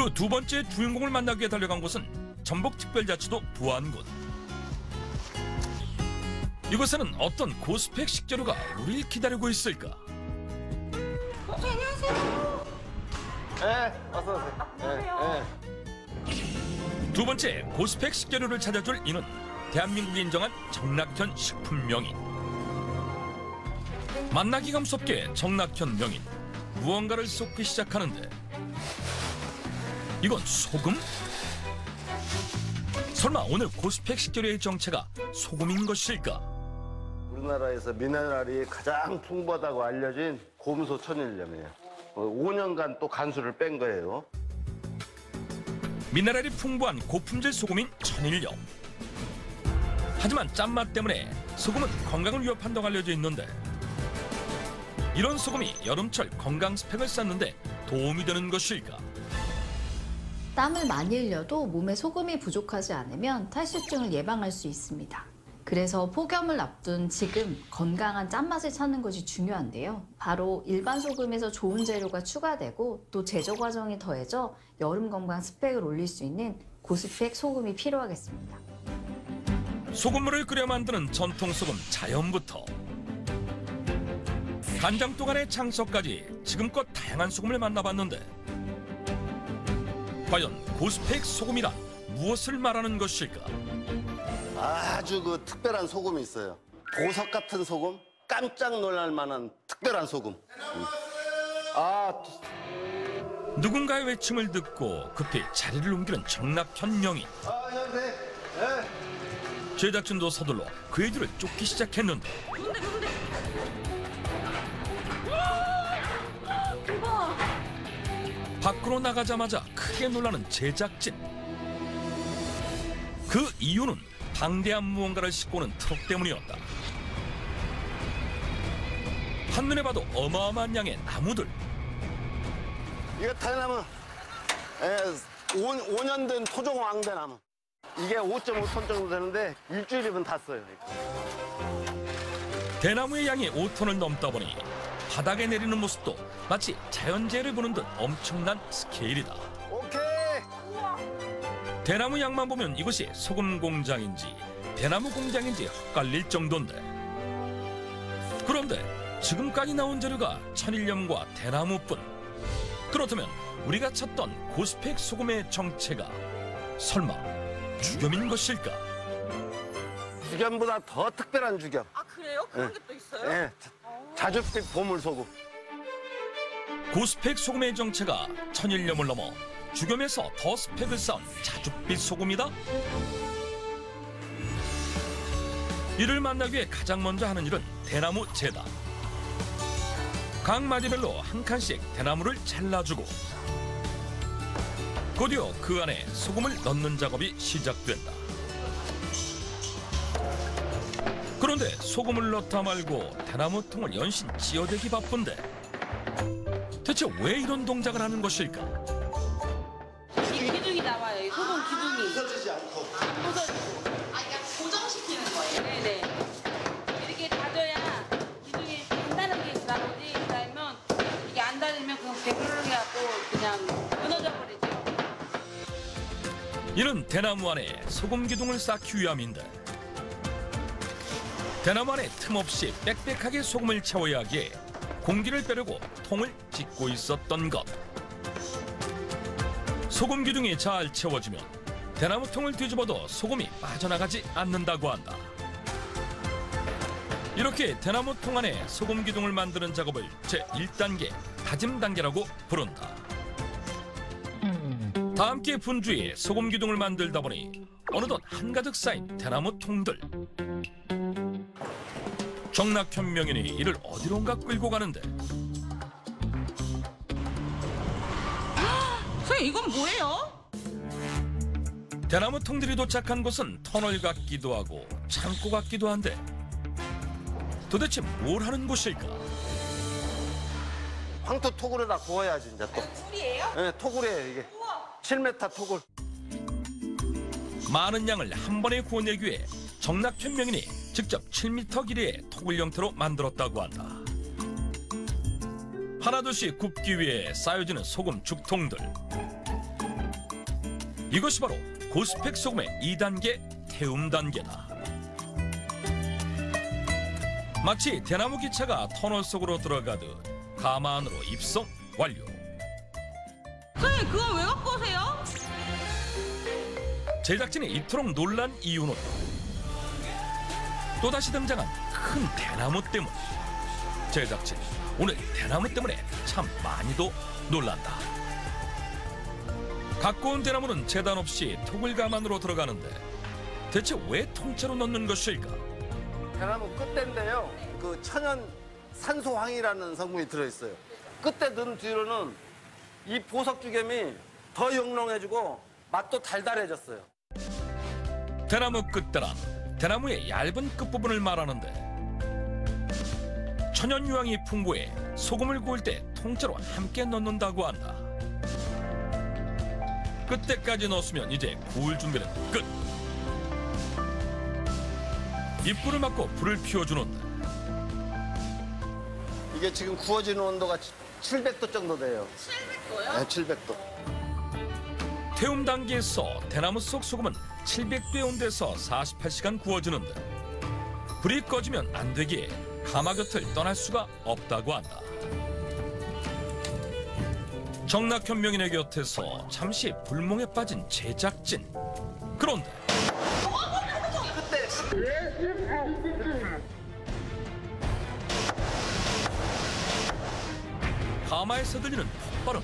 그 두 번째 주인공을 만나기 위해 달려간 곳은 전북특별자치도 부안군. 이곳에는 어떤 고스펙 식재료가 우리를 기다리고 있을까? 안녕하세요. 네, 어서 오세요. 안녕하세요. 두 번째 고스펙 식재료를 찾아줄 이는 대한민국이 인정한 정낙현 식품 명인. 만나기가 무섭게 정낙현 명인 무언가를 쏟기 시작하는데 이건 소금? 설마 오늘 고스펙 식재료의 정체가 소금인 것일까? 우리나라에서 미네랄이 가장 풍부하다고 알려진 곰소 천일염이에요. 5년간 또 간수를 뺀 거예요. 미네랄이 풍부한 고품질 소금인 천일염. 하지만 짠맛 때문에 소금은 건강을 위협한다고 알려져 있는데 이런 소금이 여름철 건강 스펙을 쌓는데 도움이 되는 것일까? 땀을 많이 흘려도 몸에 소금이 부족하지 않으면 탈수증을 예방할 수 있습니다. 그래서 폭염을 앞둔 지금 건강한 짠맛을 찾는 것이 중요한데요. 바로 일반 소금에서 좋은 재료가 추가되고 또 제조 과정이 더해져 여름 건강 스펙을 올릴 수 있는 고스펙 소금이 필요하겠습니다. 소금물을 끓여 만드는 전통 소금 자연부터 간장 또간의 창석까지 지금껏 다양한 소금을 만나봤는데 과연 고스펙 소금이란 무엇을 말하는 것일까? 아주 특별한 소금이 있어요. 보석 같은 소금, 깜짝 놀랄 만한 특별한 소금. 누군가의 외침을 듣고 급히 자리를 옮기는 정낙현 명인. 제작진도 서둘러 그의 뒤를 쫓기 시작했는데 밖으로 나가자마자 크게 놀라는 제작진. 그 이유는 방대한 무언가를 싣고 오는 트럭 때문이었다. 한눈에 봐도 어마어마한 양의 나무들. 이거 대나무, 5년 된 토종 왕대나무. 이게 5.5톤 정도 되는데 일주일이면 다 써요. 대나무의 양이 5톤을 넘다 보니 바닥에 내리는 모습도 마치 자연재해를 보는 듯 엄청난 스케일이다. 오케이. 대나무 양만 보면 이것이 소금 공장인지 대나무 공장인지 헛갈릴 정도인데 그런데 지금까지 나온 재료가 천일염과 대나무뿐. 그렇다면 우리가 찾던 고스펙 소금의 정체가 설마 죽염인 것일까? 죽염보다 더 특별한 죽염. 아, 그래요? 그런 게 또 있어요? 네, 자줏빛 보물소금. 고스펙 소금의 정체가 천일염을 넘어 죽염에서 더 스펙을 쌓은 자줏빛 소금이다? 이를 만나기 위해 가장 먼저 하는 일은 대나무 재다. 각 마디별로 한 칸씩 대나무를 잘라주고 곧이어 그 안에 소금을 넣는 작업이 시작된다. 그런데 소금을 넣다 말고 대나무통을 연신 찧어대기 바쁜데 대체 왜 이런 동작을 하는 것일까? 이 기둥이 나와요. 이 소금 기둥이. 부서지지 않고. 안 부서지고. 그러니까 고정시키는 거예요. 네네. 이렇게 다져야 기둥이 단단하게 나오지. 그러면 이게 안 닿으면 그냥 배부르게 해갖고 그냥 무너져 버리죠. 이는 대나무 안에 소금 기둥을 쌓기 위함인데 대나무 안에 틈없이 빽빽하게 소금을 채워야 하기에 공기를 빼려고 통을 찢고 있었던 것. 소금 기둥이 잘 채워지면 대나무 통을 뒤집어도 소금이 빠져나가지 않는다고 한다. 이렇게 대나무 통 안에 소금 기둥을 만드는 작업을 제1단계 다짐 단계라고 부른다. 다 함께 분주히 소금 기둥을 만들다 보니 어느덧 한가득 쌓인 대나무 통들. 정낙현 명인이 이를 어디론가 끌고 가는데 선생님, 이건 뭐예요? 대나무 통들이 도착한 곳은 터널 같기도 하고 창고 같기도 한데 도대체 뭘 하는 곳일까? 황토 토굴에다 구워야지 이제 또. 꿀이에요? 네, 토굴이에요 이게. 7m 토굴. 많은 양을 한 번에 구워내기 위해 정낙현 명인이 직접 7m 길이의 토굴 형태로 만들었다고 한다. 하나둘씩 굽기 위해 쌓여지는 소금 죽통들. 이것이 바로 고스펙 소금의 2단계 태움 단계다. 마치 대나무 기차가 터널 속으로 들어가듯 가마 안으로 입성 완료. 선생님 그건 왜 갖고 오세요? 제작진이 이토록 놀란 이유는 또다시 등장한 큰 대나무 때문. 제작진 오늘 대나무 때문에 참 많이도 놀란다. 갖고 온 대나무는 재단 없이 토굴 가만으로 들어가는데 대체 왜 통째로 넣는 것일까? 대나무 끝대인데요. 그 천연 산소황이라는 성분이 들어있어요. 끝대 넣은 뒤로는 이 보석주겸이 더 영롱해지고 맛도 달달해졌어요. 대나무 끝대란 대나무의 얇은 끝부분을 말하는데 천연 유황이 풍부해 소금을 구울 때 통째로 함께 넣는다고 한다. 끝대까지 넣었으면 이제 구울 준비는 끝. 입구를 막고 불을 피워주는데 이게 지금 구워지는 온도가 700도 정도 돼요. 700도요? 네, 700도. 태움 단계에서 대나무 속 소금은 700도의 온도에서 48시간 구워지는데 불이 꺼지면 안 되기에 가마 곁을 떠날 수가 없다고 한다. 정낙현 명인의 곁에서 잠시 불멍에 빠진 제작진. 그런데 가마에서 들리는 폭발음.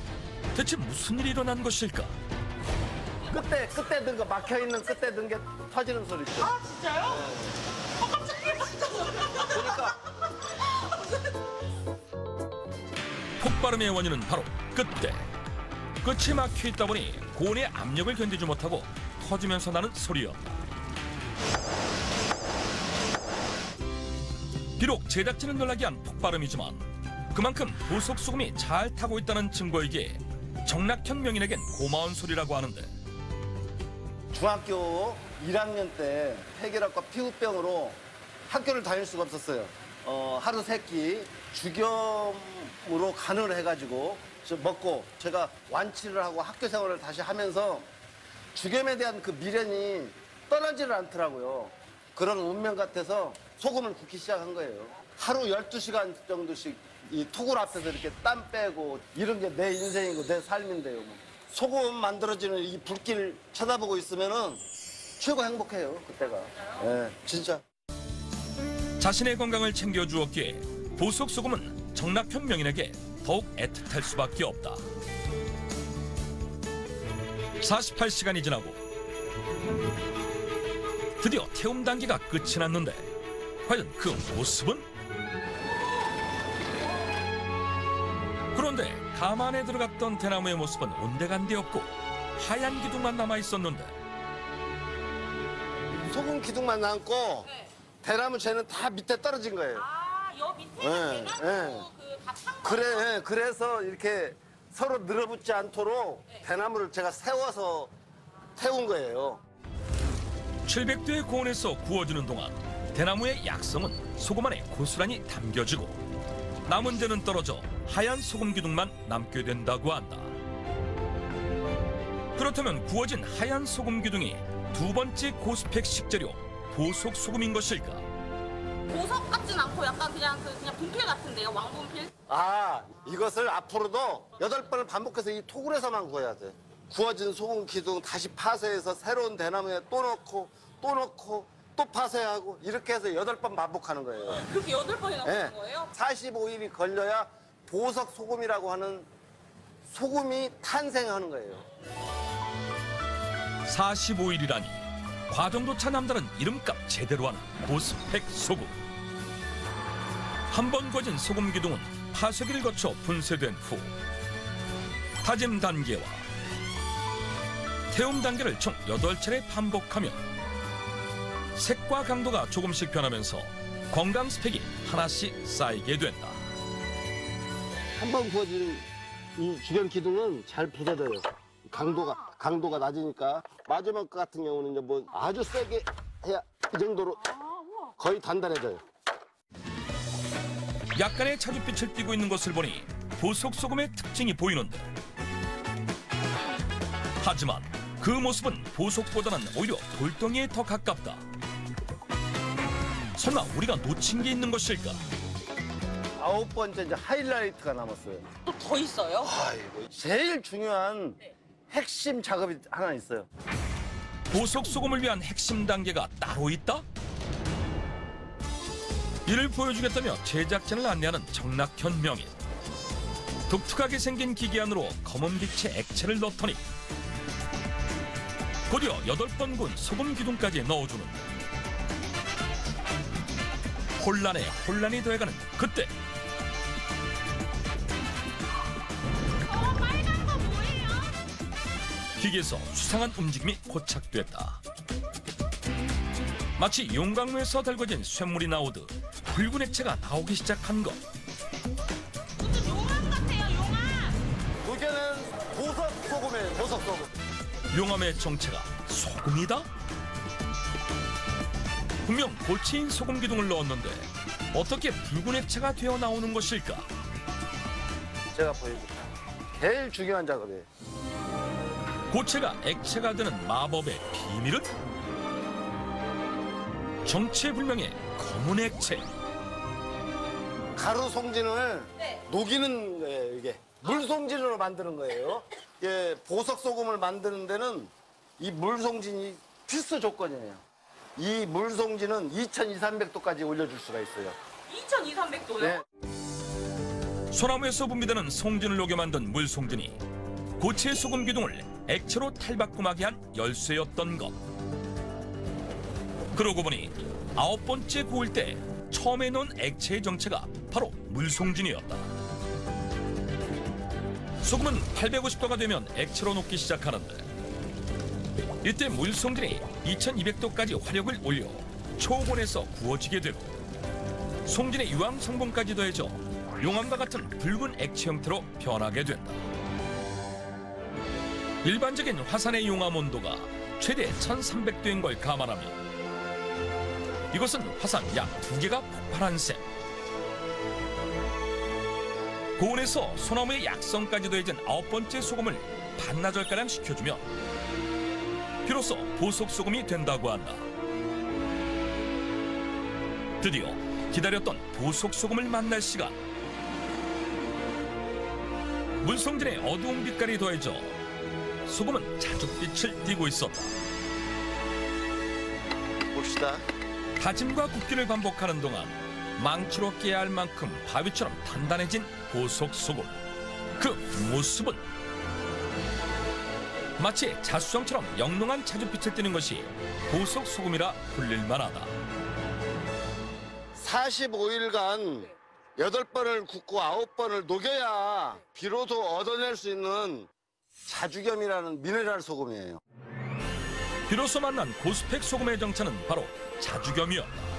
대체 무슨 일이 일어난 것일까? 끝대 든 거, 막혀있는 끝대 든 게 터지는 소리죠. 아 진짜요? 깜짝이야. 폭발음의 원인은 바로 끝대. 끝이 막혀있다 보니 고온의 압력을 견디지 못하고 터지면서 나는 소리였다. 비록 제작진을 놀라게 한 폭발음이지만 그만큼 보석 소금이 잘 타고 있다는 증거이기에 정낙현 명인에겐 고마운 소리라고 하는데 중학교 1학년 때 폐결핵과 피부병으로 학교를 다닐 수가 없었어요. 하루 3끼 주겸으로 간을 해가지고 먹고 제가 완치를 하고 학교 생활을 다시 하면서 주겸에 대한 그 미련이 떠나지를 않더라고요. 그런 운명 같아서 소금을 굽기 시작한 거예요. 하루 12시간 정도씩 이 토굴 앞에서 이렇게 땀 빼고 이런 게 내 인생이고 내 삶인데요. 소금 만들어지는 이 불길 쳐다보고 있으면은 최고 행복해요, 그때가. 예, 진짜. 자신의 건강을 챙겨주었기에 보석 소금은 정낙현 명인에게 더욱 애틋할 수밖에 없다. 48시간이 지나고 드디어 태움 단계가 끝이 났는데 과연 그 모습은? 그런데 가마 안에 들어갔던 대나무의 모습은 온데간데없고 하얀 기둥만 남아있었는데 소금 기둥만 남고 네. 대나무 쟤는 다 밑에 떨어진 거예요. 아, 여 밑에 네, 대나무 네. 그다탄 그래, 예, 그래서 이렇게 서로 늘어붙지 않도록 대나무를 제가 세워서 태운 거예요. 700도의 고온에서 구워지는 동안 대나무의 약성은 소금 안에 고스란히 담겨지고 남은 재는 떨어져 하얀 소금 기둥만 남게 된다고 한다. 그렇다면 구워진 하얀 소금 기둥이 두 번째 고스펙 식재료 보석 소금인 것일까? 보석 같진 않고 약간 그냥 분필 같은데요, 왕분필? 아, 이것을 앞으로도 8번을 반복해서 이 토굴에서만 구워야 돼. 구워진 소금 기둥 다시 파쇄해서 새로운 대나무에 또 넣고 또 넣고 또 파쇄하고 이렇게 해서 8번 반복하는 거예요. 그렇게 8번이나 네. 하는 거예요? 45일이 걸려야 보석 소금이라고 하는 소금이 탄생하는 거예요. 45일이라니 과정조차 남다른 이름값 제대로 하는 고스펙 소금. 한 번 구워진 소금 기둥은 파쇄기를 거쳐 분쇄된 후 다짐 단계와 태움 단계를 총 8차례 반복하면 색과 강도가 조금씩 변하면서 건강 스펙이 하나씩 쌓이게 된다. 한 번 구워진 이 주변 기둥은 잘 부서져요. 강도가 낮으니까 마지막 거 같은 경우는 이제 뭐 아주 세게 해야 이 정도로 거의 단단해져요. 약간의 차주빛을 띠고 있는 것을 보니 보석 소금의 특징이 보이는데 하지만 그 그 모습은 보석보다는 오히려 돌덩이에 더 가깝다. 설마 우리가 놓친 게 있는 것일까? 9번째 이제 하이라이트가 남았어요. 또 더 있어요? 아이고, 제일 중요한 핵심 작업이 하나 있어요. 보석 소금을 위한 핵심 단계가 따로 있다? 이를 보여주겠다며 제작진을 안내하는 정낙현 명인. 독특하게 생긴 기계 안으로 검은빛의 액체를 넣더니 곧이어 8번 군 소금 기둥까지 넣어주는데 혼란에 혼란이 더해가는 그때 빨간 거 뭐예요? 기계에서 수상한 움직임이 포착됐다. 마치 용광로에서 달궈진 쇳물이 나오듯 붉은 액체가 나오기 시작한 것. 무슨 용암 같아요, 용암. 그게는 보석 소금이에요, 보석 소금. 용암의 정체가 소금이다? 분명 고체인 소금 기둥을 넣었는데 어떻게 붉은 액체가 되어 나오는 것일까? 제가 보여줄게요. 제일 중요한 작업이에요. 고체가 액체가 되는 마법의 비밀은? 정체불명의 검은 액체. 가루 송진을 네. 녹이는 거예요, 이게. 물 송진으로 만드는 거예요. 예, 보석 소금을 만드는 데는 이 물 송진이 필수 조건이에요. 이 물 송진은 2200~2300도까지 올려줄 수가 있어요. 2200~2300도요? 네. 소나무에서 분비되는 송진을 녹여 만든 물 송진이 고체 소금 기둥을 액체로 탈바꿈하게 한 열쇠였던 것. 그러고 보니 9번째 구울 때 처음에 넣은 액체의 정체가 바로 물 송진이었다. 소금은 850도가 되면 액체로 녹기 시작하는데 이때 물 송진이 2200도까지 화력을 올려 초온에서 구워지게 되고 송진의 유황 성분까지 더해져 용암과 같은 붉은 액체 형태로 변하게 된다. 일반적인 화산의 용암 온도가 최대 1300도인 걸 감안하면 이것은 화산 약 2개가 폭발한 셈. 고온에서 소나무의 약성까지 더해진 9번째 소금을 반나절가량 식혀주면 비로소 보석 소금이 된다고 한다. 드디어 기다렸던 보석 소금을 만날 시간. 물송진의 어두운 빛깔이 더해져 소금은 자줏빛을 띠고 있었다. 봅시다. 다짐과 굽기를 반복하는 동안 망치로 깨야 할 만큼 바위처럼 단단해진 보석 소금. 그 모습은 마치 자수성처럼 영롱한 자줏빛을 띠는 것이 보석 소금이라 불릴 만하다. 45일간 8번을 굽고 9번을 녹여야 비로소 얻어낼 수 있는 자주겸이라는 미네랄 소금이에요. 비로소 만난 고스펙 소금의 정체는 바로 자주겸이었다.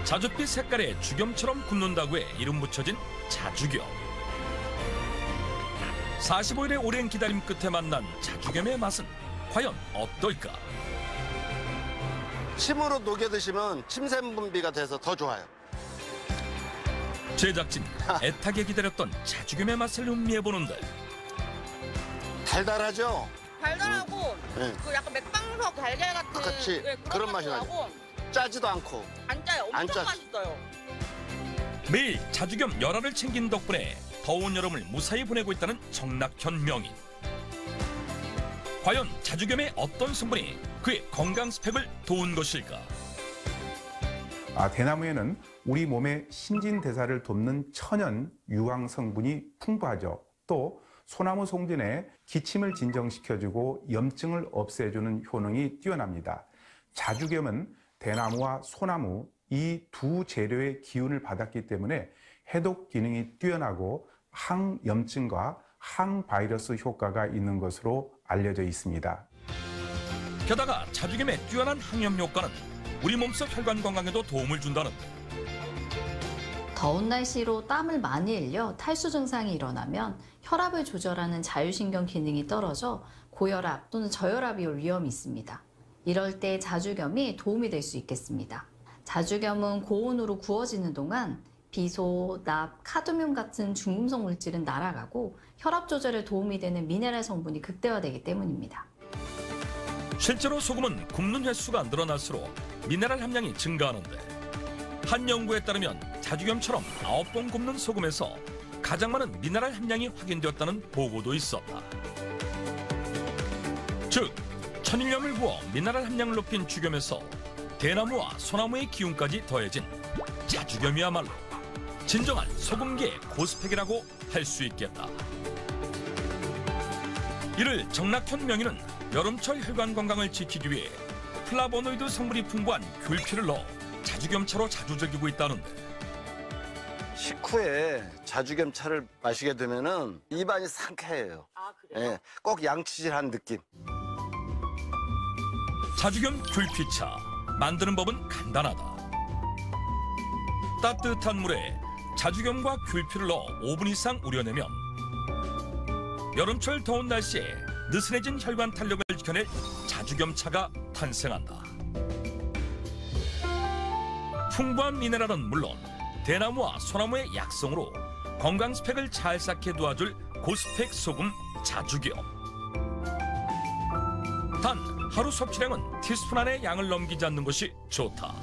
자줏빛 색깔의 주겸처럼 굽는다고 해 이름 붙여진 자주겸. 45일의 오랜 기다림 끝에 만난 자주겸의 맛은 과연 어떨까? 침으로 녹여 드시면 침샘 분비가 돼서 더 좋아요. 제작진 애타게 기다렸던 자주겸의 맛을 음미해보는데 달달하죠? 달달하고 네. 그 약간 맥방석 달걀 같은 그치. 네, 그런 맛이 나죠. 나고 짜지도 않고. 안 짜요. 안 엄청 짜지. 맛있어요. 매일 자주겸 열알을 챙긴 덕분에 더운 여름을 무사히 보내고 있다는 정낙현 명인. 과연 자주겸의 어떤 성분이 그의 건강 스펙을 도운 것일까? 대나무에는 우리 몸의 신진대사를 돕는 천연 유황 성분이 풍부하죠. 또 소나무 송진에 기침을 진정시켜주고 염증을 없애주는 효능이 뛰어납니다. 자주겸은 대나무와 소나무 이 두 재료의 기운을 받았기 때문에 해독 기능이 뛰어나고 항염증과 항바이러스 효과가 있는 것으로 알려져 있습니다. 게다가 자주겸의 뛰어난 항염 효과는 우리 몸속 혈관 건강에도 도움을 준다는데 더운 날씨로 땀을 많이 흘려 탈수 증상이 일어나면 혈압을 조절하는 자율신경 기능이 떨어져 고혈압 또는 저혈압이 올 위험이 있습니다. 이럴 때 자주겸이 도움이 될 수 있겠습니다. 자주겸은 고온으로 구워지는 동안 비소, 납, 카드뮴 같은 중금속 물질은 날아가고 혈압 조절에 도움이 되는 미네랄 성분이 극대화되기 때문입니다. 실제로 소금은 굽는 횟수가 늘어날수록 미네랄 함량이 증가하는데 한 연구에 따르면 자주겸처럼 9번 굽는 소금에서 가장 많은 미네랄 함량이 확인되었다는 보고도 있었다. 즉, 천일염을 부어 미네랄 함량을 높인 주겸에서 대나무와 소나무의 기운까지 더해진 자주겸이야말로 진정한 소금계의 고스펙이라고 할 수 있겠다. 이를 정낙현 명의는 여름철 혈관 건강을 지키기 위해 플라보노이드 성분이 풍부한 귤피를 넣어 자주겸차로 자주 즐기고 있다는데 식후에 자주겸차를 마시게 되면은 입안이 상쾌해요. 아, 그래요? 예, 꼭 양치질한 느낌. 자주겸 귤피차 만드는 법은 간단하다. 따뜻한 물에 자주겸과 귤피를 넣어 5분 이상 우려내면 여름철 더운 날씨에 느슨해진 혈관 탄력을 지켜낼 자주겸차가 탄생한다. 풍부한 미네랄은 물론 대나무와 소나무의 약성으로 건강 스펙을 잘 쌓게 도와줄 고스펙 소금 자주겸. 단 하루 섭취량은 티스푼 안의 양을 넘기지 않는 것이 좋다.